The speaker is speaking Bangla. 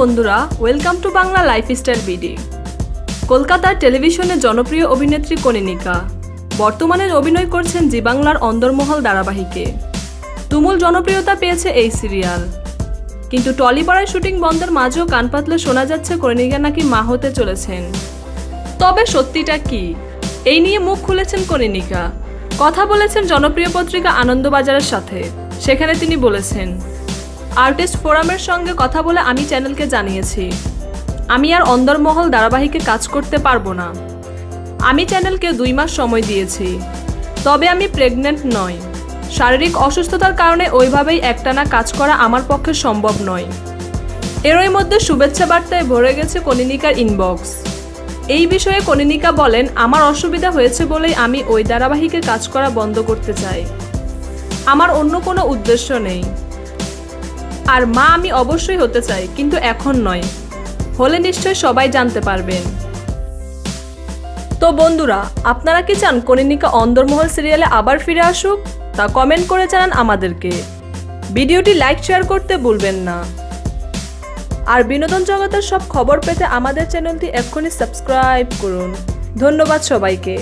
বন্ধুরা, welcome to Bangla lifestyle BD. কলকাতার টেলিভিশনে জনপ্রিয় অভিনেত্রী কনীনিকা বর্তমানে অভিনয় করছেন জি বাংলার অন্দরমহল ধারাবাহিকে। তুমুল জনপ্রিয়তা পেয়েছে এই সিরিয়াল। কিন্তু টলিপাড়ায় শুটিং বন্ধের মাঝেও কান পাতলে শোনা যাচ্ছে কনীনিকা নাকি মা হতে চলেছেন। তবে সত্যিটা কি, এই নিয়ে মুখ খুলেছেন কনীনিকা। কথা বলেছেন জনপ্রিয় পত্রিকা আনন্দবাজারের সাথে। সেখানে তিনি বলেছেন, আর্টিস্ট ফোরামের সঙ্গে কথা বলে আমি চ্যানেলকে জানিয়েছি আমি আর অন্দরমহল ধারাবাহিকে কাজ করতে পারবো না। আমি চ্যানেলকে 2 মাস সময় দিয়েছি, তবে আমি প্রেগনেন্ট নই। শারীরিক অসুস্থতার কারণে ওইভাবেই একটানা কাজ করা আমার পক্ষে সম্ভব নয়। এরই মধ্যে শুভেচ্ছা বার্তায় ভরে গেছে কনীনিকার ইনবক্স। এই বিষয়ে কনীনিকা বলেন, আমার অসুবিধা হয়েছে বলেই আমি ওই ধারাবাহিকে কাজ করা বন্ধ করতে চাই। আমার অন্য কোনো উদ্দেশ্য নেই। আর মা আমি অবশ্যই হতে চাই, কিন্তু এখন নয়। হলে নিশ্চয় সবাই জানতে পারবেন। তো বন্ধুরা, আপনারা কি চান কনীনিকা অন্দরমহল সিরিয়ালে আবার ফিরে আসুক? তা কমেন্ট করে জানান আমাদেরকে। ভিডিওটি লাইক শেয়ার করতে ভুলবেন না। আর বিনোদন জগতের সব খবর পেতে আমাদের চ্যানেলটি এক্ষুনি সাবস্ক্রাইব করুন। ধন্যবাদ সবাইকে।